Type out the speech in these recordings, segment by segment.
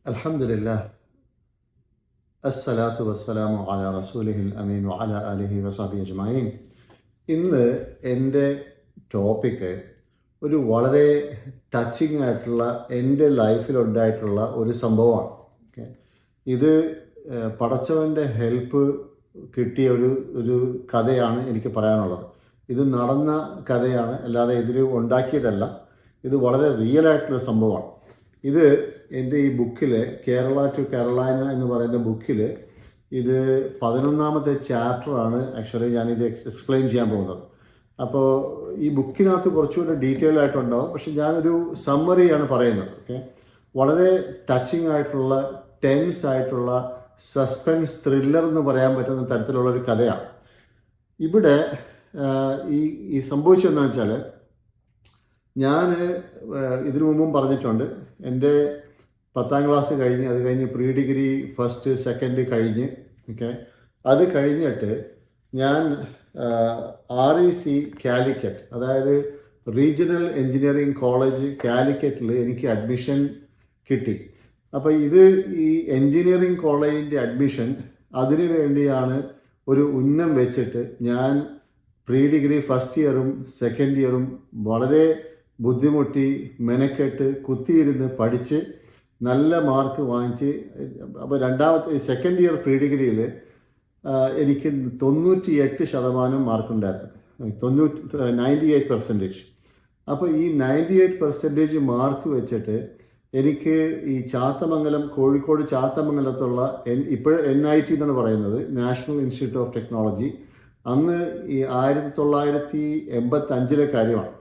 അൽഹംദുലില്ലാഹ് അസ്സലാത്തു വസ്സലാമു അലാ റസൂലിഹിൽ അമീൻ വഅലാ ആലിഹി വസഹ്ബിഹി അജ്മഈൻ. ഇന്ന് എൻ്റെ ടോപ്പിക്ക് ഒരു വളരെ ടച്ചിങ് ആയിട്ടുള്ള എൻ്റെ ലൈഫിലുണ്ടായിട്ടുള്ള ഒരു സംഭവമാണ്. ഓക്കെ, ഇത് പടച്ചവൻ്റെ ഹെൽപ്പ് കിട്ടിയ ഒരു കഥയാണ് എനിക്ക് പറയാനുള്ളത്. ഇത് നടന്ന കഥയാണ്, അല്ലാതെ ഇതിൽ ഉണ്ടാക്കിയതല്ല. ഇത് വളരെ റിയൽ ആയിട്ടുള്ള സംഭവമാണ്. ഇത് എൻ്റെ ഈ ബുക്കിൽ കേരള ടു കരോളൈന എന്ന് പറയുന്ന ബുക്കിൽ ഇത് 11ാമത്തെ ചാപ്റ്ററാണ്. ആക്ച്വലി ഞാനിത് എക്സ്പ്ലെയിൻ ചെയ്യാൻ പോകുന്നത്. അപ്പോൾ ഈ ബുക്കിനകത്ത് കുറച്ചുകൂടി ഡീറ്റെയിൽ ആയിട്ടുണ്ടാവും, പക്ഷെ ഞാനൊരു സമ്മറിയാണ് പറയുന്നത്. ഓക്കെ, വളരെ ടച്ചിങ് ആയിട്ടുള്ള, ടെൻസ് ആയിട്ടുള്ള, സസ്പെൻസ് ത്രില്ലർ എന്ന് പറയാൻ പറ്റുന്ന തരത്തിലുള്ളൊരു കഥയാണ്. ഇവിടെ ഈ സംഭവിച്ചതെന്ന് വെച്ചാൽ, ഞാൻ ഇതിനു മുമ്പും പറഞ്ഞിട്ടുണ്ട്, എൻ്റെ 10ാം ക്ലാസ് കഴിഞ്ഞ്, അത് കഴിഞ്ഞ് പ്രീ ഡിഗ്രി ഫസ്റ്റ് സെക്കൻഡ് കഴിഞ്ഞ്, ഓക്കെ, അത് കഴിഞ്ഞിട്ട് ഞാൻ REC കാലിക്കറ്റ്, അതായത് റീജിയണൽ എഞ്ചിനീയറിംഗ് കോളേജ് കാലിക്കറ്റിൽ എനിക്ക് അഡ്മിഷൻ കിട്ടി. അപ്പോൾ ഇത് ഈ എഞ്ചിനീയറിംഗ് കോളേജിൻ്റെ അഡ്മിഷൻ, അതിനു വേണ്ടിയാണ് ഒരു ഉന്നം വെച്ചിട്ട് ഞാൻ പ്രീ ഡിഗ്രി ഫസ്റ്റ് ഇയറും സെക്കൻഡ് ഇയറും വളരെ ബുദ്ധിമുട്ടി മെനക്കെട്ട് കുത്തിയിരുന്ന് പഠിച്ച് നല്ല മാർക്ക് വാങ്ങിച്ച്, അപ്പോൾ സെക്കൻഡ് ഇയർ പ്രീ ഡിഗ്രിയിൽ എനിക്ക് 98% മാർക്കുണ്ടായിരുന്നു. 98%. അപ്പോൾ ഈ 98% മാർക്ക് വെച്ചിട്ട് എനിക്ക് ഈ ചാത്തമംഗലം, കോഴിക്കോട് ചാത്തമംഗലത്തുള്ള ഇപ്പോൾ NIT എന്നാണ് പറയുന്നത്, നാഷണൽ ഇൻസ്റ്റിറ്റ്യൂട്ട് ഓഫ് ടെക്നോളജി, അന്ന് ഈ 1985 കാര്യമാണ്.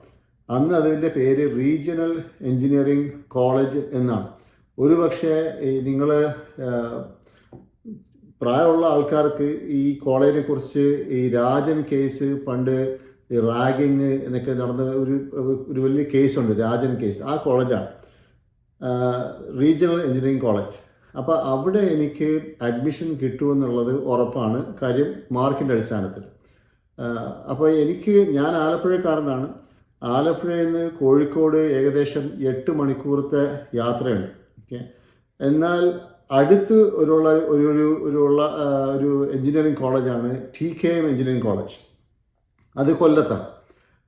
അന്ന് അതിൻ്റെ പേര് റീജിയണൽ എഞ്ചിനീയറിംഗ് കോളേജ് എന്നാണ്. ഒരു പക്ഷേ നിങ്ങൾ പ്രായമുള്ള ആൾക്കാർക്ക് ഈ കോളേജിനെ കുറിച്ച്, ഈ രാജൻ കേസ്, പണ്ട് ഈ റാഗിങ് എന്നൊക്കെ നടന്ന ഒരു വലിയ കേസുണ്ട്, രാജൻ കേസ്. ആ കോളേജാണ് റീജിയണൽ എഞ്ചിനീയറിംഗ് കോളേജ്. അപ്പോൾ അവിടെ എനിക്ക് അഡ്മിഷൻ കിട്ടുമെന്നുള്ളത് ഉറപ്പാണ്, കാര്യം മാർക്കിൻ്റെ അടിസ്ഥാനത്തിൽ. അപ്പോൾ ഞാൻ ആലപ്പുഴക്കാരനാണ്. ആലപ്പുഴയിൽ നിന്ന് കോഴിക്കോട് ഏകദേശം 8 മണിക്കൂറത്തെ യാത്രയുണ്ട്. ഓക്കെ, എന്നാൽ അടുത്ത് ഒരു എഞ്ചിനീയറിംഗ് കോളേജാണ് TKM എഞ്ചിനീയറിംഗ് കോളേജ്. അത് കൊല്ലത്താണ്.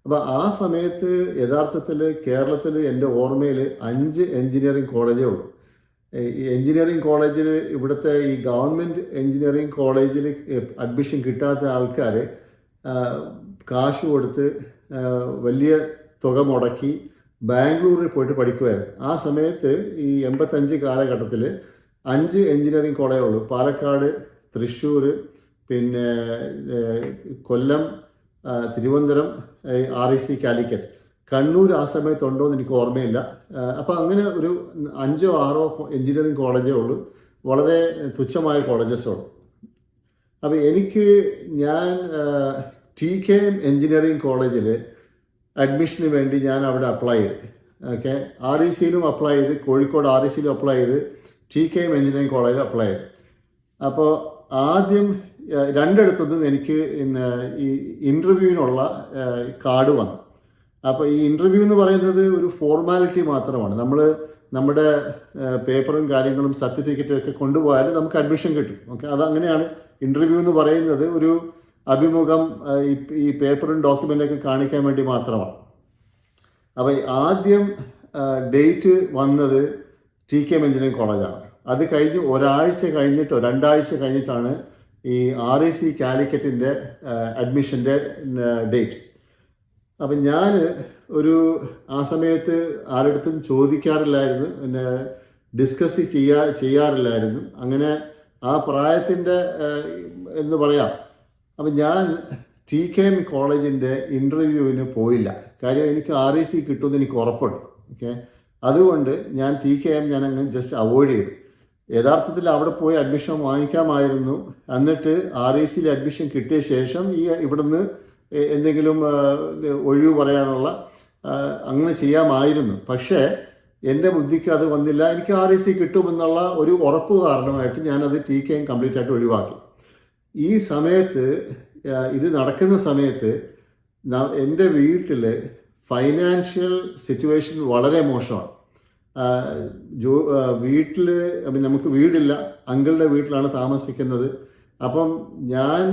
അപ്പോൾ ആ സമയത്ത് യഥാർത്ഥത്തിൽ കേരളത്തിൽ എൻ്റെ ഓർമ്മയിൽ 5 എഞ്ചിനീയറിംഗ് കോളേജേ ഉള്ളൂ. ഈ എഞ്ചിനീയറിംഗ് കോളേജിൽ, ഇവിടുത്തെ ഈ ഗവൺമെൻറ് എഞ്ചിനീയറിംഗ് കോളേജിൽ അഡ്മിഷൻ കിട്ടാത്ത ആൾക്കാർ കാശ് കൊടുത്ത് വലിയ തുക മുടക്കി ബാംഗ്ലൂരിൽ പോയിട്ട് പഠിക്കുമായിരുന്നു. ആ സമയത്ത് ഈ 85 കാലഘട്ടത്തിൽ 5 എഞ്ചിനീയറിംഗ് കോളേജേ ഉള്ളൂ. പാലക്കാട്, തൃശ്ശൂർ, പിന്നെ കൊല്ലം, തിരുവനന്തപുരം, REC കാലിക്കറ്റ്. കണ്ണൂർ ആ സമയത്തുണ്ടോ എന്ന് എനിക്ക് ഓർമ്മയില്ല. അപ്പോൾ അങ്ങനെ ഒരു 5ഓ 6ഓ എഞ്ചിനീയറിംഗ് കോളേജേ ഉള്ളൂ, വളരെ തുച്ഛമായ കോളേജസേ ഉള്ളൂ. അപ്പോൾ ഞാൻ TKM എഞ്ചിനീയറിംഗ് കോളേജിൽ അഡ്മിഷന് വേണ്ടി ഞാൻ അവിടെ അപ്ലൈ ചെയ്ത്. ഓക്കെ, RECയിലും അപ്ലൈ ചെയ്ത്, കോഴിക്കോട് RECയിലും അപ്ലൈ ചെയ്ത്, TKM എഞ്ചിനീയറിംഗ് കോളേജിൽ അപ്ലൈ ചെയ്ത്. അപ്പോൾ ആദ്യം രണ്ടിടത്തുനിന്നും എനിക്ക് ഈ ഇൻ്റർവ്യൂവിനുള്ള കാർഡ് വന്നു. അപ്പോൾ ഈ ഇൻ്റർവ്യൂ എന്ന് പറയുന്നത് ഒരു ഫോർമാലിറ്റി മാത്രമാണ്. നമ്മുടെ പേപ്പറും കാര്യങ്ങളും സർട്ടിഫിക്കറ്റും ഒക്കെ കൊണ്ടുപോയാൽ നമുക്ക് അഡ്മിഷൻ കിട്ടും. ഓക്കെ, അതങ്ങനെയാണ് ഇൻ്റർവ്യൂ എന്ന് പറയുന്നത്. ഒരു അഭിമുഖം, ഈ പേപ്പറും ഡോക്യുമെൻ്റൊക്കെ കാണിക്കാൻ വേണ്ടി മാത്രമാണ്. അപ്പോൾ ആദ്യം ഡേറ്റ് വന്നത് TKM എഞ്ചിനീയറിംഗ് കോളേജാണ്. അത് കഴിഞ്ഞ് ഒരാഴ്ച കഴിഞ്ഞിട്ടോ 2 ആഴ്ച കഴിഞ്ഞിട്ടാണ് ഈ REC കാലിക്കറ്റിൻ്റെ അഡ്മിഷൻ്റെ ഡേറ്റ്. അപ്പം ഞാൻ ആ സമയത്ത് ആരുടെടുത്തും ചോദിക്കാറില്ലായിരുന്നു, പിന്നെ ഡിസ്കസ് ചെയ്യാറില്ലായിരുന്നു. അങ്ങനെ ആ പ്രായത്തിൻ്റെ എന്ന് പറയാം. അപ്പം ഞാൻ TKM കോളേജിൻ്റെ ഇൻ്റർവ്യൂവിന് പോയില്ല, കാര്യം എനിക്ക് REC കിട്ടുമെന്ന് എനിക്ക് ഉറപ്പുണ്ട്. ഓക്കെ, അതുകൊണ്ട് ഞാൻ TKM അങ്ങ് ജസ്റ്റ് അവോയ്ഡ് ചെയ്തു. യഥാർത്ഥത്തിൽ അവിടെ പോയി അഡ്മിഷൻ വാങ്ങിക്കാമായിരുന്നു. എന്നിട്ട് RECയിൽ അഡ്മിഷൻ കിട്ടിയ ശേഷം ഇവിടുന്ന് എന്തെങ്കിലും ഒഴിവ് പറയാനുള്ള അങ്ങനെ ചെയ്യാമായിരുന്നു. പക്ഷേ എൻ്റെ ബുദ്ധിക്ക് അത് വന്നില്ല. എനിക്ക് REC കിട്ടുമെന്നുള്ള ഒരു ഉറപ്പ് കാരണമായിട്ട് ഞാനത് TKM കംപ്ലീറ്റ് ആയിട്ട് ഒഴിവാക്കി. ഈ സമയത്ത്, ഇത് നടക്കുന്ന സമയത്ത് എൻ്റെ വീട്ടിൽ ഫൈനാൻഷ്യൽ സിറ്റുവേഷൻ വളരെ മോശമാണ്. വീട്ടിൽ നമുക്ക് വീടില്ല, അങ്കിളുടെ വീട്ടിലാണ് താമസിക്കുന്നത്. അപ്പം ഞാൻ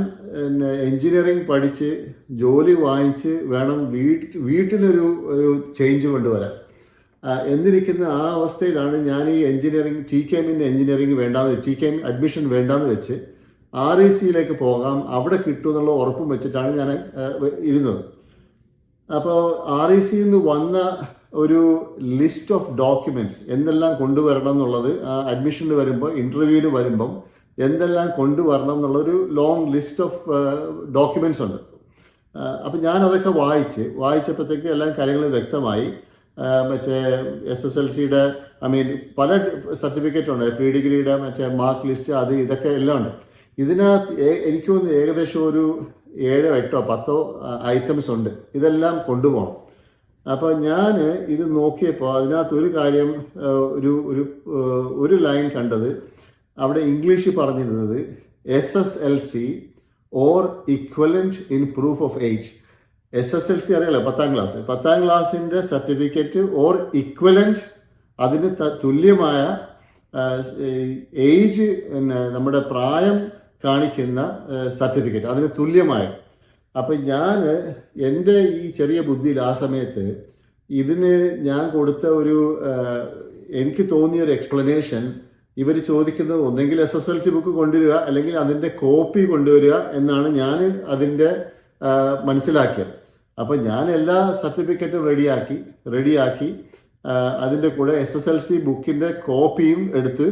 എൻജിനീയറിങ് പഠിച്ച് ജോലി വാങ്ങിച്ച് വേണം വീട്ടിലൊരു ചേഞ്ച് കൊണ്ടുവരാൻ. എന്നിരിക്കുന്ന ആ അവസ്ഥയിലാണ് ഞാൻ ഈ എൻജിനീയറിങ് TKMൻ്റെ എൻജിനീയറിങ് TKM അഡ്മിഷൻ വേണ്ടാന്ന് വെച്ച് RECയിലേക്ക് പോകാം, അവിടെ കിട്ടുമെന്നുള്ള ഉറപ്പും വെച്ചിട്ടാണ് ഞാൻ ഇരുന്നത്. അപ്പോൾ RECയിൽ നിന്ന് വന്ന ഒരു ലിസ്റ്റ് ഓഫ് ഡോക്യുമെൻറ്റ്സ് എന്തെല്ലാം കൊണ്ടുവരണം എന്നുള്ളത് അഡ്മിഷനിൽ വരുമ്പോൾ, ഇൻ്റർവ്യൂവിന് വരുമ്പം എന്തെല്ലാം കൊണ്ടുവരണം എന്നുള്ളൊരു ലോങ് ലിസ്റ്റ് ഓഫ് ഡോക്യുമെൻറ്റ്സ് ഉണ്ട്. അപ്പം ഞാനതൊക്കെ വായിച്ചപ്പോഴത്തേക്ക് എല്ലാ കാര്യങ്ങളും വ്യക്തമായി. മറ്റേ SSLCയുടെ പല സർട്ടിഫിക്കറ്റ് ഉണ്ട്, പ്രീ ഡിഗ്രിയുടെ മറ്റേ മാർക്ക് ലിസ്റ്റ്, അത് ഇതൊക്കെ എല്ലാം ഉണ്ട്. ഇതിനകത്ത് എനിക്ക് തോന്നുന്നു ഏകദേശം ഒരു 7, 8, 10 ഐറ്റംസ് ഉണ്ട്. ഇതെല്ലാം കൊണ്ടുപോകണം. അപ്പോൾ ഞാൻ ഇത് നോക്കിയപ്പോൾ അതിനകത്തൊരു കാര്യം, ഒരു ലൈൻ കണ്ടത്, അവിടെ ഇംഗ്ലീഷിൽ പറഞ്ഞിരുന്നത് SSLC or equivalent in proof of age. SSLC അറിയാലോ, 10ാം ക്ലാസ്, 10ാം ക്ലാസ്സിൻ്റെ സർട്ടിഫിക്കറ്റ് ഓർ ഇക്വലൻറ്റ്, അതിന് തുല്യമായ ഏജ്, നമ്മുടെ പ്രായം കാണിക്കുന്ന സർട്ടിഫിക്കറ്റ്, അതിന് തുല്യമായ. അപ്പം എൻ്റെ ഈ ചെറിയ ബുദ്ധിയിൽ ആ സമയത്ത് ഇതിന് ഞാൻ കൊടുത്ത എനിക്ക് തോന്നിയൊരു എക്സ്പ്ലനേഷൻ, ഇവർ ചോദിക്കുന്നത് ഒന്നെങ്കിൽ SSLC ബുക്ക് കൊണ്ടുവരിക അല്ലെങ്കിൽ അതിൻ്റെ കോപ്പി കൊണ്ടുവരിക എന്നാണ് ഞാൻ അതിൻ്റെ മനസ്സിലാക്കിയത്. അപ്പം ഞാൻ എല്ലാ സർട്ടിഫിക്കറ്റും റെഡിയാക്കി അതിൻ്റെ കൂടെ SSLC ബുക്കിൻ്റെ കോപ്പിയും എടുത്ത്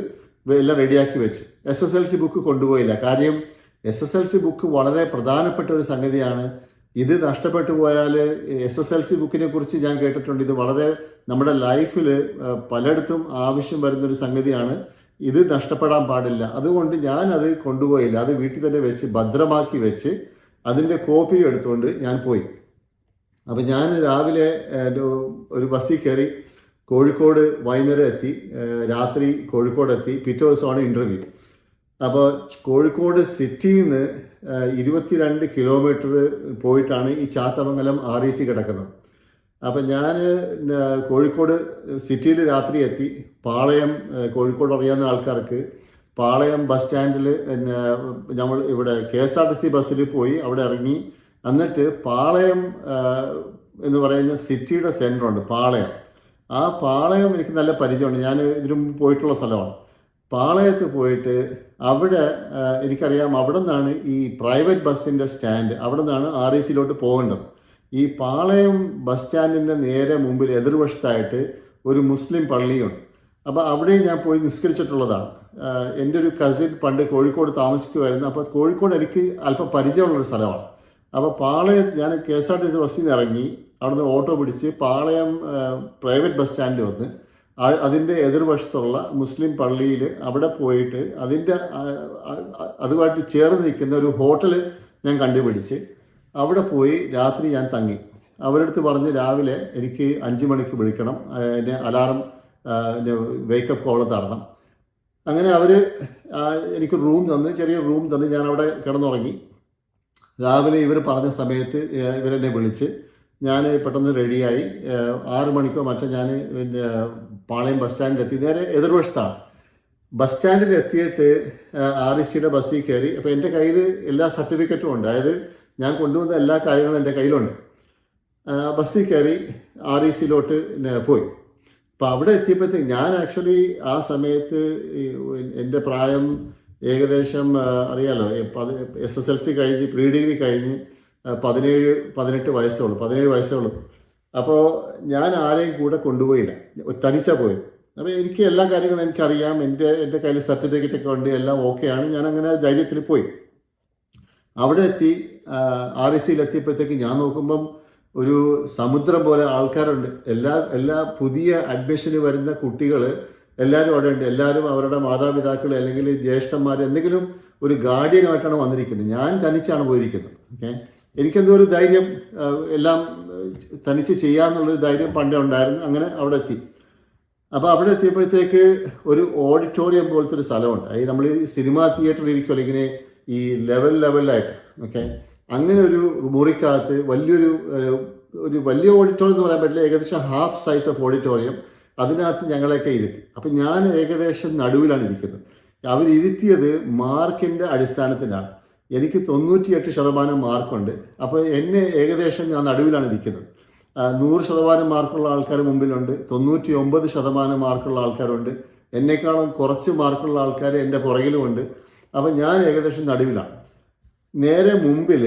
എല്ലാം റെഡിയാക്കി വെച്ച്. SSLC ബുക്ക് കൊണ്ടുപോയില്ല. കാര്യം SSLC ബുക്ക് വളരെ പ്രധാനപ്പെട്ട ഒരു സംഗതിയാണ്. ഇത് നഷ്ടപ്പെട്ടു പോയാൽ, SSLC ബുക്കിനെ കുറിച്ച് ഞാൻ കേട്ടിട്ടുണ്ട്, ഇത് വളരെ നമ്മുടെ ലൈഫിൽ പലയിടത്തും ആവശ്യം വരുന്നൊരു സംഗതിയാണ്. ഇത് നഷ്ടപ്പെടാൻ പാടില്ല. അതുകൊണ്ട് ഞാൻ അത് കൊണ്ടുപോയില്ല. അത് വീട്ടിൽ തന്നെ വെച്ച് ഭദ്രമാക്കി വെച്ച് അതിൻ്റെ കോപ്പി എടുത്തുകൊണ്ട് ഞാൻ പോയി. അപ്പം ഞാൻ രാവിലെ ഒരു ബസ്സിൽ കയറി കോഴിക്കോട്, വൈകുന്നേരം എത്തി, രാത്രി കോഴിക്കോട് എത്തി. പിറ്റേ ദിവസമാണ് ഇൻ്റർവ്യൂ. അപ്പോൾ കോഴിക്കോട് സിറ്റിയിൽ നിന്ന് 22 കിലോമീറ്റർ പോയിട്ടാണ് ഈ ചാത്തമംഗലം REC കിടക്കുന്നത്. അപ്പം ഞാൻ കോഴിക്കോട് സിറ്റിയിൽ രാത്രി എത്തി. പാളയം, കോഴിക്കോട് അറിയാവുന്ന ആൾക്കാർക്ക് പാളയം ബസ് സ്റ്റാൻഡിൽ നമ്മൾ ഇവിടെ KSRTC ബസ്സിൽ പോയി അവിടെ ഇറങ്ങി. എന്നിട്ട് പാളയം എന്ന് പറയുന്ന സിറ്റിയുടെ സെൻറ്ററുണ്ട്, പാളയം. ആ പാളയം എനിക്ക് നല്ല പരിചയമുണ്ട്, ഞാൻ ഇതിനു മുമ്പ് പോയിട്ടുള്ള സ്ഥലമാണ്. പാളയത്ത് പോയിട്ട് അവിടെ എനിക്കറിയാം, അവിടെ നിന്നാണ് ഈ പ്രൈവറ്റ് ബസ്സിൻ്റെ സ്റ്റാൻഡ്, അവിടെ നിന്നാണ് RECയിലോട്ട് പോകേണ്ടത്. ഈ പാളയം ബസ് സ്റ്റാൻഡിൻ്റെ നേരെ മുമ്പിൽ എതിർവശത്തായിട്ട് ഒരു മുസ്ലിം പള്ളിയുണ്ട്. അപ്പോൾ അവിടെ ഞാൻ പോയി നിസ്കരിച്ചിട്ടുള്ളതാണ്. എൻ്റെ ഒരു കസിൻ പണ്ട് കോഴിക്കോട് താമസിക്കുമായിരുന്നു. അപ്പോൾ കോഴിക്കോട് എനിക്ക് അല്പം പരിചയമുള്ളൊരു സ്ഥലമാണ്. അപ്പോൾ പാളയം ഞാൻ KSRTC ബസ്സിൽ നിന്ന് ഇറങ്ങി, അവിടുന്ന് ഓട്ടോ പിടിച്ച് പാളയം പ്രൈവറ്റ് ബസ് സ്റ്റാൻഡ് വന്ന് അതിൻ്റെ എതിർവശത്തുള്ള മുസ്ലിം പള്ളിയിൽ അവിടെ പോയിട്ട് അതുമായിട്ട് ചേർന്ന് നിൽക്കുന്ന ഒരു ഹോട്ടൽ ഞാൻ കണ്ടുപിടിച്ച് അവിടെ പോയി രാത്രി ഞാൻ തങ്ങി. അവരുടെ അടുത്ത് പറഞ്ഞ് രാവിലെ എനിക്ക് 5 മണിക്ക് വിളിക്കണം, എന്നെ അലാറം വേക്കപ്പ് കോൾ തരണം. അങ്ങനെ അവർ എനിക്ക് റൂം തന്ന്, ചെറിയ റൂം തന്ന് ഞാൻ അവിടെ കിടന്നുറങ്ങി. രാവിലെ ഇവർ പറഞ്ഞ സമയത്ത് ഇവരെന്നെ വിളിച്ച് ഞാൻ പെട്ടെന്ന് റെഡിയായി. 6 മണിക്കോ മറ്റോ ഞാൻ പാളയം ബസ് സ്റ്റാൻഡിലെത്തി. നേരെ എതിർവശത്താണ്. ബസ് സ്റ്റാൻഡിൽ എത്തിയിട്ട് RECയുടെ ബസ്സിൽ കയറി. അപ്പോൾ എൻ്റെ കയ്യിൽ എല്ലാ സർട്ടിഫിക്കറ്റും ഉണ്ട്, അതായത് ഞാൻ കൊണ്ടുവന്ന എല്ലാ കാര്യങ്ങളും എൻ്റെ കയ്യിലുണ്ട്. ബസ്സിൽ കയറി RECയിലോട്ട് പോയി. അപ്പോൾ അവിടെ എത്തിയപ്പോഴത്തേക്ക് ഞാൻ ആക്ച്വലി ആ സമയത്ത് എൻ്റെ പ്രായം ഏകദേശം അറിയാലോ, SSLC കഴിഞ്ഞ് പ്രീ ഡിഗ്രി കഴിഞ്ഞ് 17-18 വയസ്സേ ഉള്ളൂ. അപ്പോൾ ഞാൻ ആരെയും കൂടെ കൊണ്ടുപോയില്ല, തനിച്ചാണ് പോയത്. അപ്പോൾ എനിക്ക് എല്ലാ കാര്യങ്ങളും എനിക്കറിയാം, എൻ്റെ കയ്യിൽ സർട്ടിഫിക്കറ്റൊക്കെ ഉണ്ട്, എല്ലാം ഓക്കെയാണ്. ഞാൻ അങ്ങനെ ധൈര്യത്തിൽ പോയി. അവിടെ എത്തി RECയിൽ എത്തിയപ്പോഴത്തേക്ക് ഞാൻ നോക്കുമ്പം ഒരു സമുദ്രം പോലെ ആൾക്കാരുണ്ട്. എല്ലാ പുതിയ അഡ്മിഷന് വരുന്ന കുട്ടികൾ എല്ലാവരും അവിടെ ഉണ്ട്. എല്ലാവരും അവരുടെ മാതാപിതാക്കൾ അല്ലെങ്കിൽ ജ്യേഷ്ഠന്മാർ എന്തെങ്കിലും ഒരു ഗാർഡിയനുമായിട്ടാണ് വന്നിരിക്കുന്നത്. ഞാൻ തനിച്ചാണ് പോയിരിക്കുന്നത്. ഓക്കെ, എനിക്കെന്തോ ഒരു ധൈര്യം, എല്ലാം തനിച്ച് ചെയ്യാമെന്നുള്ളൊരു ധൈര്യം പണ്ടേ ഉണ്ടായിരുന്നു. അങ്ങനെ അവിടെ എത്തി. അപ്പോൾ അവിടെ എത്തിയപ്പോഴത്തേക്ക് ഒരു ഓഡിറ്റോറിയം പോലത്തെ ഒരു സ്ഥലമുണ്ട്. അത് നമ്മൾ ഈ സിനിമാ തിയേറ്ററിൽ ഇരിക്കുമല്ലോ, ഇങ്ങനെ ഈ ലെവലായിട്ട്. ഓക്കെ, അങ്ങനെ ഒരു മുറിക്കകത്ത് വലിയ ഓഡിറ്റോറിയം എന്ന് പറയാൻ പറ്റില്ല, ഏകദേശം ഹാഫ് സൈസ് ഓഫ് ഓഡിറ്റോറിയം. അതിനകത്ത് ഞങ്ങളെയൊക്കെ ഇരുത്തി. അപ്പം ഞാൻ ഏകദേശം നടുവിലാണ് ഇരിക്കുന്നത്. അവരിരുത്തിയത് മാർക്കിൻ്റെ അടിസ്ഥാനത്തിലാണ്. എനിക്ക് 98% മാർക്കുണ്ട്. അപ്പോൾ എന്നെ ഏകദേശം ഞാൻ നടുവിലാണ് ഇരിക്കുന്നത്. 100% മാർക്കുള്ള ആൾക്കാർ മുമ്പിലുണ്ട്, 99% മാർക്കുള്ള ആൾക്കാരുണ്ട്, എന്നെക്കാളും കുറച്ച് മാർക്കുള്ള ആൾക്കാർ എൻ്റെ പുറകിലുമുണ്ട്. അപ്പം ഞാൻ ഏകദേശം നടുവിലാണ്. നേരെ മുമ്പിൽ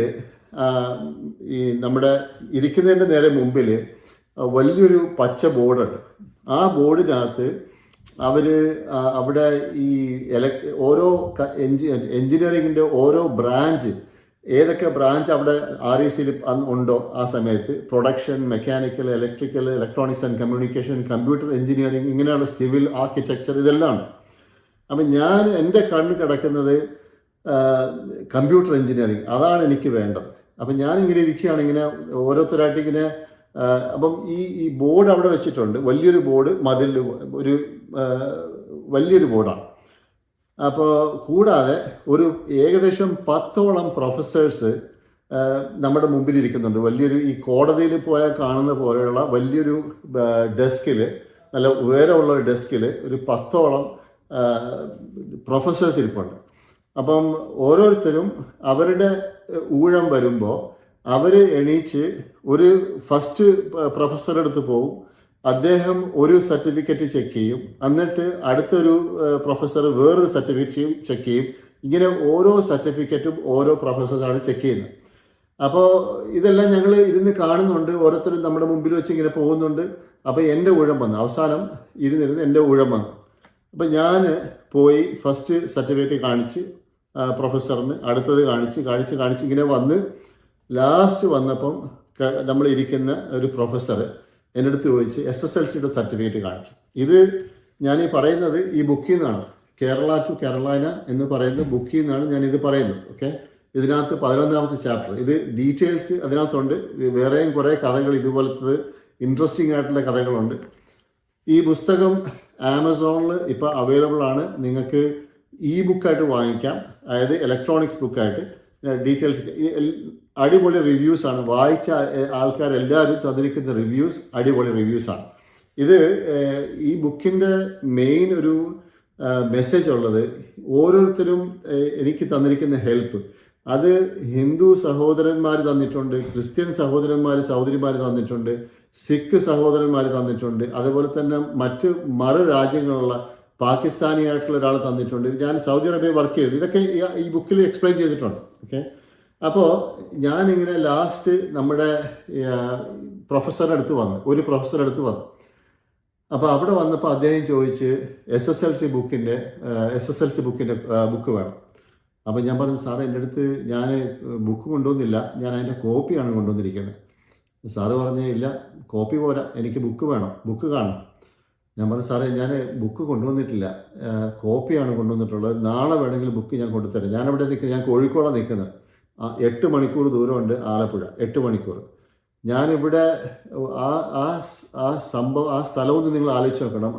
ഈ നമ്മുടെ ഇരിക്കുന്നതിൻ്റെ നേരെ മുമ്പിൽ വലിയൊരു പച്ച ബോർഡുണ്ട്. ആ ബോർഡിനകത്ത് അവർ അവിടെ ഈ ഓരോ എൻജിനീയറിങ്ങിൻ്റെ ഓരോ ബ്രാഞ്ച്, ഏതൊക്കെ ബ്രാഞ്ച് അവിടെ RECയിൽ ഉണ്ടോ ആ സമയത്ത്, production, mechanical, electrical, electronics and communication, computer engineering, ഇങ്ങനെയുള്ള സിവിൽ, ആർക്കിടെക്ചർ, ഇതെല്ലാം ഉണ്ട്. അപ്പം എൻ്റെ കണ്ണ് കിടക്കുന്നത് കമ്പ്യൂട്ടർ എൻജിനീയറിംഗ്, അതാണ് എനിക്ക് വേണ്ടത്. അപ്പം ഞാനിങ്ങനെ ഇരിക്കുകയാണ്, ഇങ്ങനെ ഓരോരുത്തരായിട്ട് ഇങ്ങനെ. അപ്പം ഈ ബോർഡ് അവിടെ വെച്ചിട്ടുണ്ട്, വലിയൊരു ബോർഡ്, മതിൽ, ഒരു വലിയൊരു ബോർഡാണ്. അപ്പോൾ കൂടാതെ ഒരു ഏകദേശം 10ഓളം പ്രൊഫസേഴ്സ് നമ്മുടെ മുമ്പിൽ ഇരിക്കുന്നുണ്ട്. വലിയൊരു ഈ കോടതിയിൽ പോയാൽ കാണുന്ന പോലെയുള്ള വലിയൊരു ഡെസ്കിൽ, നല്ല ഉയരമുള്ള ഒരു ഡെസ്കിൽ ഒരു 10ഓളം പ്രൊഫസേഴ്സ് ഇരിപ്പുണ്ട്. അപ്പം ഓരോരുത്തരും അവരുടെ ഊഴം വരുമ്പോൾ അവർ എണീച്ച് ഒരു ഫസ്റ്റ് പ്രൊഫസറുടെ അടുത്ത് പോകും. അദ്ദേഹം ഒരു സർട്ടിഫിക്കറ്റ് ചെക്ക് ചെയ്യും, എന്നിട്ട് അടുത്തൊരു പ്രൊഫസർ വേറൊരു സർട്ടിഫിക്കറ്റ് ചെക്ക് ചെയ്യും. ഇങ്ങനെ ഓരോ സർട്ടിഫിക്കറ്റും ഓരോ പ്രൊഫസേഴ്സാണ് ചെക്ക് ചെയ്യുന്നത്. അപ്പോൾ ഇതെല്ലാം ഞങ്ങൾ ഇരുന്ന് കാണുന്നുണ്ട്. ഓരോരുത്തരും നമ്മുടെ മുമ്പിൽ വെച്ച് ഇങ്ങനെ പോകുന്നുണ്ട്. അപ്പോൾ എൻ്റെ ഊഴം വന്നു, അവസാനം ഇരുന്നിരുന്ന് എൻ്റെ ഊഴം വന്നു. അപ്പം ഞാൻ പോയി ഫസ്റ്റ് സർട്ടിഫിക്കറ്റ് കാണിച്ച് പ്രൊഫസറിന്, അടുത്തത് കാണിച്ച് ഇങ്ങനെ വന്ന് ലാസ്റ്റ് വന്നപ്പം നമ്മളിരിക്കുന്ന ഒരു പ്രൊഫസർ എൻ്റെ അടുത്ത് ചോദിച്ച് SSLCയുടെ സർട്ടിഫിക്കറ്റ് കാണിക്കും. ഇത് ഞാൻ ഈ പറയുന്നത് ഈ ബുക്കിൽ നിന്നാണ്, കേരള ടു കരോളൈന എന്ന് പറയുന്ന ബുക്കിൽ നിന്നാണ് ഞാനിത് പറയുന്നത്. ഓക്കെ, ഇതിനകത്ത് 11ാമത്തെ ചാപ്റ്റർ, ഇത് ഡീറ്റെയിൽസ് അതിനകത്തുണ്ട്. വേറെയും കുറേ കഥകൾ, ഇതുപോലത്തത് ഇൻട്രസ്റ്റിംഗ് ആയിട്ടുള്ള കഥകളുണ്ട്. ഈ പുസ്തകം ആമസോണിൽ ഇപ്പോൾ അവൈലബിൾ ആണ്. നിങ്ങൾക്ക് ബുക്കായിട്ട് വാങ്ങിക്കാം, അതായത് ഇലക്ട്രോണിക്സ് ബുക്കായിട്ട്. ഡീറ്റെയിൽസ് അടിപൊളി റിവ്യൂസാണ്. വായിച്ച ആൾക്കാരെല്ലാവരും തന്നിരിക്കുന്ന റിവ്യൂസ് അടിപൊളി റിവ്യൂസാണ്. ഇത് ഈ ബുക്കിൻ്റെ മെയിൻ ഒരു മെസ്സേജ് ഉള്ളത്, ഓരോരുത്തരും എനിക്ക് തന്നിരിക്കുന്ന ഹെൽപ്പ്, അത് ഹിന്ദു സഹോദരന്മാർ തന്നിട്ടുണ്ട്, ക്രിസ്ത്യൻ സഹോദരിമാർ തന്നിട്ടുണ്ട്, സിഖ് സഹോദരന്മാർ തന്നിട്ടുണ്ട്, അതുപോലെ തന്നെ മറ്റ് രാജ്യങ്ങളുള്ള പാകിസ്ഥാനിയായിട്ടുള്ള ഒരാൾ തന്നിട്ടുണ്ട്. ഞാൻ സൗദി അറേബ്യ വർക്ക് ചെയ്തു. ഇതൊക്കെ ഈ ബുക്കിൽ എക്സ്പ്ലെയിൻ ചെയ്തിട്ടുണ്ട്. ഓക്കെ, അപ്പോൾ ഞാനിങ്ങനെ ലാസ്റ്റ് നമ്മുടെ ഒരു പ്രൊഫസറുടെ അടുത്ത് വന്നു. അപ്പോൾ അവിടെ വന്നപ്പോൾ അദ്ദേഹം ചോദിച്ച് SSLC ബുക്കിൻ്റെ ബുക്ക് വേണം. അപ്പോൾ ഞാൻ പറഞ്ഞു, സാറേ എൻ്റെ അടുത്ത് ഞാൻ ബുക്ക് കൊണ്ടുവന്നില്ല, ഞാൻ അതിൻ്റെ കോപ്പിയാണ് കൊണ്ടുവന്നിരിക്കുന്നത്. സാറ് പറഞ്ഞ, ഇല്ല കോപ്പി പോരാ, എനിക്ക് ബുക്ക് വേണം, ബുക്ക് കാണണം. ഞാൻ പറഞ്ഞു, സാറേ ഞാൻ ബുക്ക് കൊണ്ടുവന്നിട്ടില്ല, കോപ്പിയാണ് കൊണ്ടുവന്നിട്ടുള്ളത്, നാളെ വേണമെങ്കിൽ ബുക്ക് ഞാൻ കൊണ്ടുതരാം. ഞാനവിടെ നിൽക്കുന്നത്, ഞാൻ കോഴിക്കോടാണ് നിൽക്കുന്നത്. 8 മണിക്കൂർ ദൂരമുണ്ട് ആലപ്പുഴ, 8 മണിക്കൂർ. ഞാനിവിടെ ആ സംഭവം, ആ സ്ഥലമൊന്നും നിങ്ങൾ ആലോചിച്ച് നോക്കണം,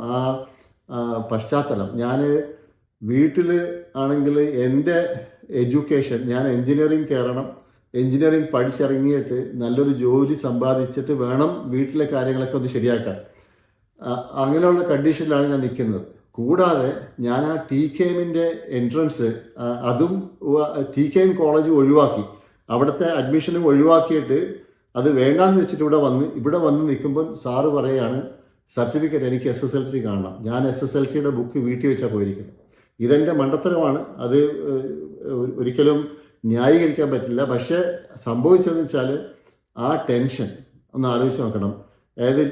ആ പശ്ചാത്തലം. ഞാൻ വീട്ടിൽ ആണെങ്കിൽ എൻ്റെ എഡ്യൂക്കേഷൻ, ഞാൻ എൻജിനീയറിംഗ് കയറണം, എൻജിനീയറിംഗ് പഠിച്ചിറങ്ങിയിട്ട് നല്ലൊരു ജോലി സമ്പാദിച്ചിട്ട് വേണം വീട്ടിലെ കാര്യങ്ങളൊക്കെ ഒന്ന് ശരിയാക്കാൻ. അങ്ങനെയുള്ള കണ്ടീഷനിലാണ് ഞാൻ നിൽക്കുന്നത്. കൂടാതെ ഞാൻ ആ TKMൻ്റെ എൻട്രൻസ്, അതും TKM കോളേജ് ഒഴിവാക്കി, അവിടുത്തെ അഡ്മിഷനും ഒഴിവാക്കിയിട്ട് അത് വേണ്ടാന്ന് വെച്ചിട്ട് ഇവിടെ വന്ന് നിൽക്കുമ്പോൾ സാറ് പറയുകയാണ്, സർട്ടിഫിക്കറ്റ് എനിക്ക് SSLC കാണണം. ഞാൻ SSLCയുടെ ബുക്ക് വീട്ടിൽ വെച്ചാൽ പോയിരിക്കുന്നത്. ഇതെൻ്റെ മണ്ടത്തരമാണ്, അത് ഒരിക്കലും ന്യായീകരിക്കാൻ പറ്റില്ല. പക്ഷേ സംഭവിച്ചതെന്ന് വെച്ചാൽ ആ ടെൻഷൻ ഒന്ന് ആലോചിച്ച് നോക്കണം. അതായത്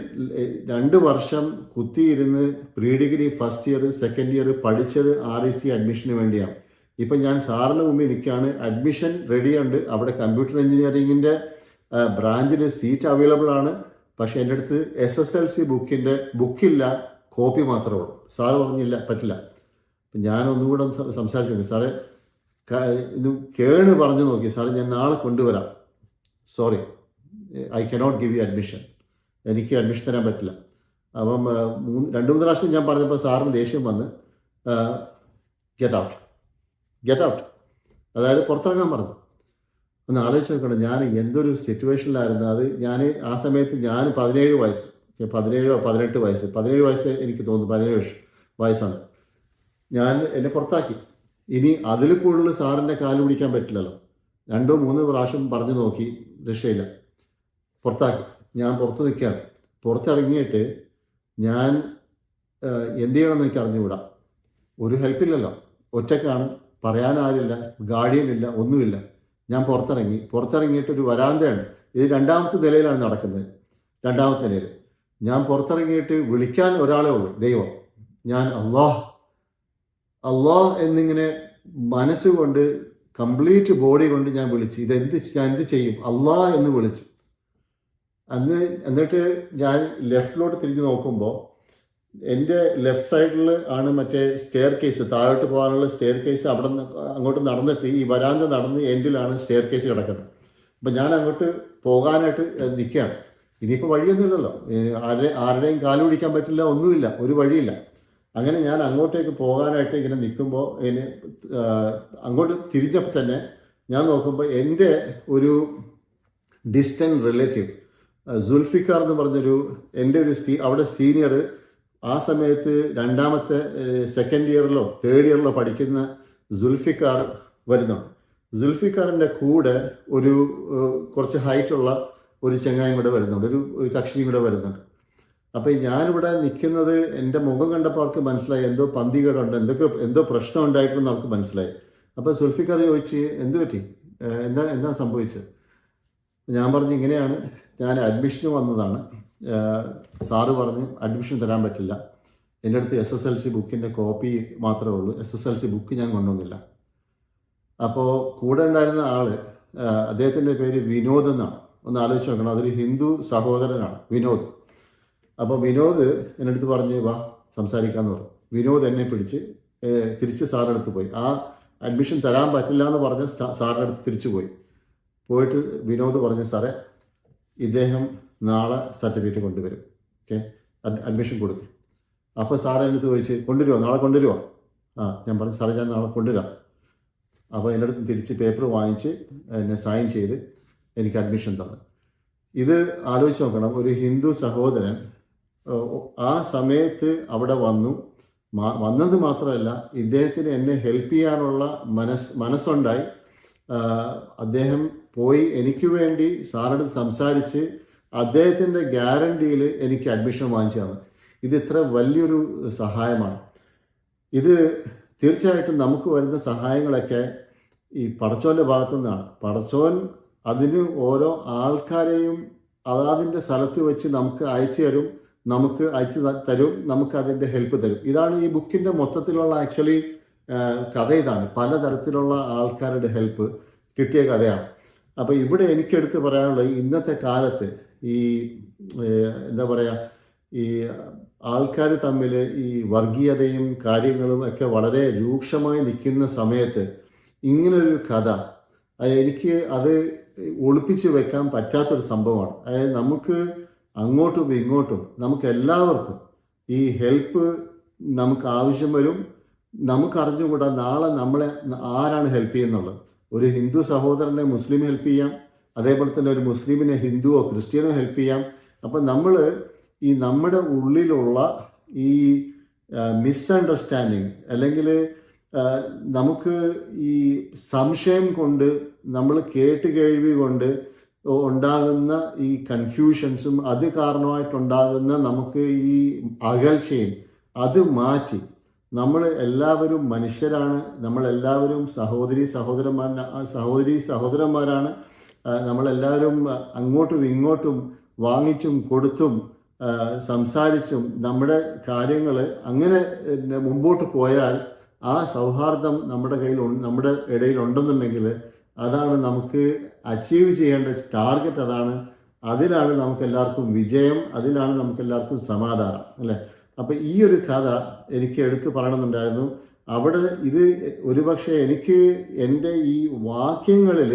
2 വർഷം കുത്തിയിരുന്ന് pre degree first year second year പഠിച്ചത് REC അഡ്മിഷന് വേണ്ടിയാണ്. ഇപ്പം ഞാൻ സാറിന് മുമ്പിൽ നിൽക്കുകയാണ്, അഡ്മിഷൻ റെഡിയുണ്ട്, അവിടെ കമ്പ്യൂട്ടർ എൻജിനീയറിങ്ങിൻ്റെ ബ്രാഞ്ചിൽ സീറ്റ് അവൈലബിൾ ആണ്. പക്ഷേ എൻ്റെ അടുത്ത് SSLC ബുക്കില്ല, കോപ്പി മാത്രമേ ഉള്ളൂ. സാറ് പറഞ്ഞില്ല, പറ്റില്ല. അപ്പം ഞാൻ ഒന്നുകൂടെ സംസാരിച്ചു നോക്കി, സാറേ ഇത് കേണ് പറഞ്ഞു നോക്കി, സാറേ ഞാൻ നാളെ കൊണ്ടുവരാം, sorry I cannot give you admission, എനിക്ക് അഡ്മിഷൻ തരാൻ പറ്റില്ല. അപ്പം 2-3 പ്രാവശ്യം ഞാൻ പറഞ്ഞപ്പോൾ സാറിന് ദേഷ്യം വന്ന് ഗെറ്റ് ഔട്ട്, അതായത് പുറത്തിറങ്ങാൻ പറഞ്ഞു. ഒന്ന് ആലോചിച്ച് നോക്കണം, ഞാൻ എന്തൊരു സിറ്റുവേഷനിലായിരുന്നു അത്. ആ സമയത്ത് ഞാൻ 17 വയസ്സ്, 17 വയസ്സ്, 17 വയസ്സ് എനിക്ക് തോന്നുന്നു, 17 വയസ്സാണ്. എന്നെ പുറത്താക്കി. ഇനി അതിൽ കൂടുതൽ സാറിൻ്റെ കാല് പിടിക്കാൻ പറ്റില്ലല്ലോ. 2-3 പ്രാവശ്യം പറഞ്ഞു നോക്കി, രക്ഷയില്ല, പുറത്താക്കി. ഞാൻ പുറത്ത് നിൽക്കുകയാണ്. പുറത്തിറങ്ങിയിട്ട് ഞാൻ എന്ത് ചെയ്യണമെന്ന് എനിക്ക് അറിഞ്ഞുകൂടാ. ഒരു ഹെൽപ്പില്ലല്ലോ, ഒറ്റക്കാണ്, പറയാനാരില്ല, ഗാർഡിയനില്ല, ഒന്നുമില്ല. ഞാൻ പുറത്തിറങ്ങിയിട്ട് ഒരു വരാന്തയാണ്. ഇത് 2ാമത്തെ നിലയിലാണ് നടക്കുന്നത്, 2ാമത്തെ നിലയിൽ. ഞാൻ പുറത്തിറങ്ങിയിട്ട് വിളിക്കാൻ ഒരാളേ ഉള്ളൂ, ദൈവം. ഞാൻ അള്ളാഹ് എന്നിങ്ങനെ മനസ്സുകൊണ്ട്, കംപ്ലീറ്റ് ബോഡി കൊണ്ട് ഞാൻ വിളിച്ചു. ഞാൻ എന്ത് ചെയ്യും, അള്ളാഹ് എന്ന് വിളിച്ചു. എന്നിട്ട് ഞാൻ ലെഫ്റ്റിലോട്ട് തിരിഞ്ഞ് നോക്കുമ്പോൾ എൻ്റെ ലെഫ്റ്റ് സൈഡിൽ ആണ് മറ്റേ സ്റ്റെയർ കേസ്, താഴോട്ട് പോകാനുള്ള സ്റ്റെയർ കേസ്. അവിടെ നിന്ന് അങ്ങോട്ട് നടന്നിട്ട് ഈ വരാന്ത നടന്ന് എൻഡിലാണ് സ്റ്റെയർ കേസ് കിടക്കുന്നത്. അപ്പം ഞാൻ അങ്ങോട്ട് പോകാനായിട്ട് നിൽക്കുകയാണ്. ഇനിയിപ്പോൾ വഴിയൊന്നുമില്ലല്ലോ, ആരുടെയും കാല് പിടിക്കാൻ പറ്റില്ല, ഒന്നുമില്ല, ഒരു വഴിയില്ല. അങ്ങനെ ഞാൻ അങ്ങോട്ടേക്ക് പോകാനായിട്ട് ഇങ്ങനെ നിൽക്കുമ്പോൾ അങ്ങോട്ട് തിരിഞ്ഞപ്പോൾ തന്നെ ഞാൻ നോക്കുമ്പോൾ എൻ്റെ ഒരു ഡിസ്റ്റൻറ്റ് റിലേറ്റീവ് സുൽഫിക്കാർ എന്ന് പറഞ്ഞൊരു എൻ്റെ ഒരു അവിടെ സീനിയർ, ആ സമയത്ത് 2ാമത്തെ സെക്കൻഡ് ഇയറിലോ 3rd ഇയറിലോ പഠിക്കുന്ന സുൽഫിക്കാർ വരുന്നുണ്ട്. സുൽഫിക്കാറിൻ്റെ കൂടെ ഒരു കുറച്ച് ഹൈറ്റുള്ള ഒരു ചെങ്ങായും കൂടെ വരുന്നുണ്ട്, ഒരു കക്ഷിയും കൂടെ വരുന്നുണ്ട്. അപ്പം ഞാനിവിടെ നിൽക്കുന്നത് എൻ്റെ മുഖം കണ്ടപ്പോൾ അവർക്ക് മനസ്സിലായി എന്തോ പന്തികേടുണ്ട്, എന്തോ പ്രശ്നം ഉണ്ടായിട്ടുണ്ടെന്ന് അവർക്ക് മനസ്സിലായി. അപ്പോൾ സുൽഫിക്കാർ ചോദിച്ച് എന്ത് പറ്റി, എന്താ സംഭവിച്ചത്? ഞാൻ പറഞ്ഞു ഇങ്ങനെയാണ്, ഞാൻ അഡ്മിഷന് വന്നതാണ്, സാറ് പറഞ്ഞ് അഡ്മിഷൻ തരാൻ പറ്റില്ല, എൻ്റെ അടുത്ത് SSLC ബുക്കിൻ്റെ കോപ്പി മാത്രമേ ഉള്ളൂ, SSLC ബുക്ക് ഞാൻ കൊണ്ടുവന്നില്ല. അപ്പോൾ കൂടെ ഉണ്ടായിരുന്ന ആൾ, അദ്ദേഹത്തിൻ്റെ പേര് വിനോദ് എന്നാണ്. ഒന്ന് ആലോചിച്ച് നോക്കണം, അതൊരു ഹിന്ദു സഹോദരനാണ് വിനോദ്. അപ്പോൾ വിനോദ് എൻ്റെ അടുത്ത് പറഞ്ഞ് വാ സംസാരിക്കാമെന്ന് പറഞ്ഞു. വിനോദ് എന്നെ പിടിച്ച് തിരിച്ച് സാറിൻ്റെ അടുത്ത് പോയി. ആ അഡ്മിഷൻ തരാൻ പറ്റില്ല എന്ന് പറഞ്ഞ് സാറിൻ്റെ അടുത്ത് തിരിച്ചു പോയിട്ട് വിനോദ് പറഞ്ഞു, സാറേ ഇദ്ദേഹം നാളെ സർട്ടിഫിക്കറ്റ് കൊണ്ടുവരും, ഓക്കെ, അഡ്മിഷൻ കൊടുക്കും. അപ്പോൾ സാറ് എൻ്റെ അടുത്ത് ചോദിച്ച് കൊണ്ടുവരുമോ, നാളെ കൊണ്ടുവരുമോ? ഞാൻ പറഞ്ഞു സാറേ ഞാൻ നാളെ കൊണ്ടുവരാം. അപ്പോൾ എൻ്റെ അടുത്ത് തിരിച്ച് പേപ്പർ വാങ്ങിച്ച് എന്നെ സൈൻ ചെയ്ത് എനിക്ക് അഡ്മിഷൻ തന്നു. ഇത് ആലോചിച്ച് നോക്കണം, ഒരു ഹിന്ദു സഹോദരൻ ആ സമയത്ത് അവിടെ വന്നത് മാത്രമല്ല, ഇദ്ദേഹത്തിന് എന്നെ ഹെൽപ്പ് ചെയ്യാനുള്ള മനസ്സുണ്ടായി. അദ്ദേഹം പോയി എനിക്ക് വേണ്ടി സാറിനടുത്ത് സംസാരിച്ച് അദ്ദേഹത്തിൻ്റെ ഗ്യാരണ്ടിയിൽ എനിക്ക് അഡ്മിഷൻ വാങ്ങിച്ചു തന്നു. ഇത് ഇത്ര വലിയൊരു സഹായമാണ്. ഇത് തീർച്ചയായിട്ടും നമുക്ക് വരുന്ന സഹായങ്ങളൊക്കെ ഈ പടച്ചോൻ്റെ ഭാഗത്തു നിന്നാണ്. പടച്ചോൻ അതിന് ഓരോ ആൾക്കാരെയും അതാതിൻ്റെ സ്ഥലത്ത് വെച്ച് നമുക്ക് അയച്ചു തരും, നമുക്ക് അതിൻ്റെ ഹെൽപ്പ് തരും. ഇതാണ് ഈ ബുക്കിൻ്റെ മൊത്തത്തിലുള്ള ആക്ച്വലി കഥ. ഇതാണ് പലതരത്തിലുള്ള ആൾക്കാരുടെ ഹെൽപ്പ് കിട്ടിയ കഥയാണ്. അപ്പോൾ ഇവിടെ എനിക്കെടുത്ത് പറയാനുള്ളത്, ഇന്നത്തെ കാലത്ത് ഈ എന്താ പറയുക, ഈ ആൾക്കാർ തമ്മിൽ ഈ വർഗീയതയും കാര്യങ്ങളും ഒക്കെ വളരെ രൂക്ഷമായി നിൽക്കുന്ന സമയത്ത് ഇങ്ങനൊരു കഥ എനിക്ക് അത് ഒളിപ്പിച്ച് വെക്കാൻ പറ്റാത്തൊരു സംഭവമാണ്. അതായത് നമുക്ക് അങ്ങോട്ടും ഇങ്ങോട്ടും നമുക്ക് എല്ലാവർക്കും ഈ ഹെൽപ്പ് നമുക്ക് ആവശ്യം വരും. നമുക്കറിഞ്ഞുകൂടാ നാളെ നമ്മളെ ആരാണ് ഹെൽപ്പ് ചെയ്യുന്നുള്ളത്. ഒരു ഹിന്ദു സഹോദരനെ മുസ്ലിം ഹെൽപ്പ് ചെയ്യാം, അതേപോലെ തന്നെ ഒരു മുസ്ലിമിനെ ഹിന്ദുവോ ക്രിസ്ത്യനോ ഹെൽപ്പ് ചെയ്യാം. അപ്പം നമ്മൾ ഈ നമ്മുടെ ഉള്ളിലുള്ള ഈ മിസ്അണ്ടർസ്റ്റാൻഡിങ് അല്ലെങ്കിൽ നമുക്ക് ഈ സംശയം കൊണ്ട് നമ്മൾ കേൾവി കൊണ്ട് ഉണ്ടാകുന്ന ഈ കൺഫ്യൂഷൻസും അത് കാരണമായിട്ടുണ്ടാകുന്ന നമുക്ക് ഈ അകൽച്ചയും അത് മാറ്റി നമ്മൾ എല്ലാവരും മനുഷ്യരാണ്, നമ്മളെല്ലാവരും സഹോദരി സഹോദരന്മാരാണ്. നമ്മളെല്ലാവരും അങ്ങോട്ടും ഇങ്ങോട്ടും വാങ്ങിച്ചും കൊടുത്തും സംസാരിച്ചും നമ്മുടെ കാര്യങ്ങൾ അങ്ങനെ മുമ്പോട്ട് പോയാൽ ആ സൗഹാർദ്ദം നമ്മുടെ ഇടയിൽ ഉണ്ടെന്നുണ്ടെങ്കിൽ അതാണ് നമുക്ക് അച്ചീവ് ചെയ്യേണ്ട ടാർഗറ്റ്. അതിലാണ് നമുക്ക് എല്ലാവർക്കും വിജയം, അതിലാണ് നമുക്ക് എല്ലാവർക്കും സമാധാനം, അല്ലേ? അപ്പം ഈ ഒരു കഥ എനിക്ക് എടുത്ത് പറയണമെന്നുണ്ടായിരുന്നു. അവിടെ ഇത് ഒരുപക്ഷെ എനിക്ക് എൻ്റെ ഈ വാക്യങ്ങളിൽ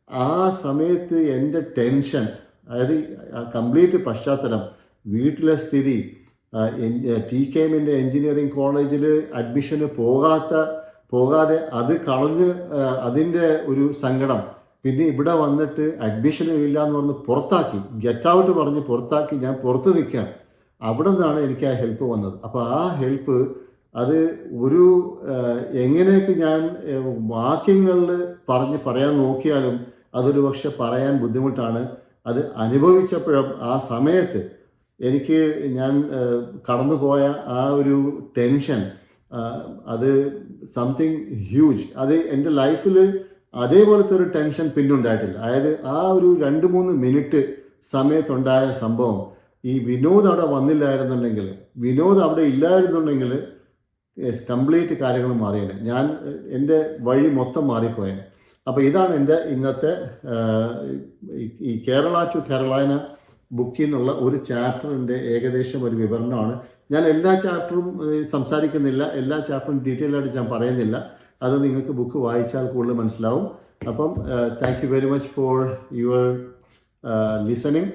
ആ സമയത്ത് എൻ്റെ ടെൻഷൻ, അതായത് കംപ്ലീറ്റ് പശ്ചാത്തലം, വീട്ടിലെ സ്ഥിതി, TKMൻ്റെ എൻജിനീയറിംഗ് കോളേജിൽ അഡ്മിഷന് പോകാതെ അത് കളഞ്ഞ് അതിൻ്റെ ഒരു സങ്കടം, പിന്നെ ഇവിടെ വന്നിട്ട് അഡ്മിഷനും ഇല്ല എന്ന് പറഞ്ഞ് പുറത്താക്കി, ഗെറ്റ് ഔട്ട് പറഞ്ഞ് പുറത്താക്കി. ഞാൻ പുറത്ത് നിൽക്കാം. അവിടെ നിന്നാണ് എനിക്ക് ആ ഹെൽപ്പ് വന്നത്. അപ്പോൾ ആ ഹെൽപ്പ് അത് ഒരു എങ്ങനെയൊക്കെ ഞാൻ വാക്യങ്ങളിൽ പറയാൻ നോക്കിയാലും അതൊരു പക്ഷെ പറയാൻ ബുദ്ധിമുട്ടാണ്. അത് അനുഭവിച്ചപ്പോഴും ആ സമയത്ത് എനിക്ക് ഞാൻ കടന്നുപോയ ആ ഒരു ടെൻഷൻ, അത് സംതിങ് ഹ്യൂജ്. അത് എൻ്റെ ലൈഫിൽ അതേപോലത്തെ ഒരു ടെൻഷൻ പിന്നുണ്ടായിട്ടില്ല. അതായത് ആ ഒരു 2-3 മിനിറ്റ് സമയത്തുണ്ടായ സംഭവം, ഈ വിനോദ് അവിടെ വന്നില്ലായിരുന്നുണ്ടെങ്കിൽ, വിനോദ് അവിടെ ഇല്ലായിരുന്നുണ്ടെങ്കിൽ കംപ്ലീറ്റ് കാര്യങ്ങൾ മാറിയേനെ. എൻ്റെ വഴി മൊത്തം മാറിപ്പോയേനെ. അപ്പോൾ ഇതാണ് എൻ്റെ ഇന്നത്തെ ഈ കേരള ടു കരോളൈന ബുക്കിൽ നിന്നുള്ള ഒരു ചാപ്റ്ററിൻ്റെ ഏകദേശം ഒരു വിവരണമാണ്. ഞാൻ എല്ലാ ചാപ്റ്ററും സംസാരിക്കുന്നില്ല, എല്ലാ ചാപ്റ്ററും ഡീറ്റെയിൽ ആയിട്ട് ഞാൻ പറയുന്നില്ല. അത് നിങ്ങൾക്ക് ബുക്ക് വായിച്ചാൽ കൂടുതൽ മനസ്സിലാവും. അപ്പം thank you very much for your listening.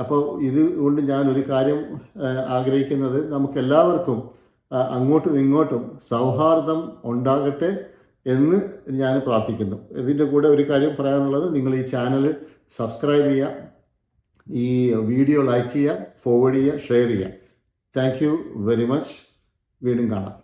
അപ്പോൾ ഇതുകൊണ്ട് ഞാൻ ഒരു കാര്യം ആഗ്രഹിക്കുന്നത്, നമുക്കെല്ലാവർക്കും അങ്ങോട്ടും ഇങ്ങോട്ടും സൗഹാർദ്ദം ഉണ്ടാകട്ടെ എന്ന് ഞാൻ പ്രാർത്ഥിക്കുന്നു. ഇതിൻ്റെ കൂടെ ഒരു കാര്യം പറയാനുള്ളത്, നിങ്ങൾ ഈ ചാനൽ സബ്സ്ക്രൈബ് ചെയ്യുക, ഈ വീഡിയോ ലൈക്ക് ചെയ്യുക, ഫോർവേഡ് ചെയ്യുക, ഷെയർ ചെയ്യുക. Thank you very much. വീണ്ടും കാണാം.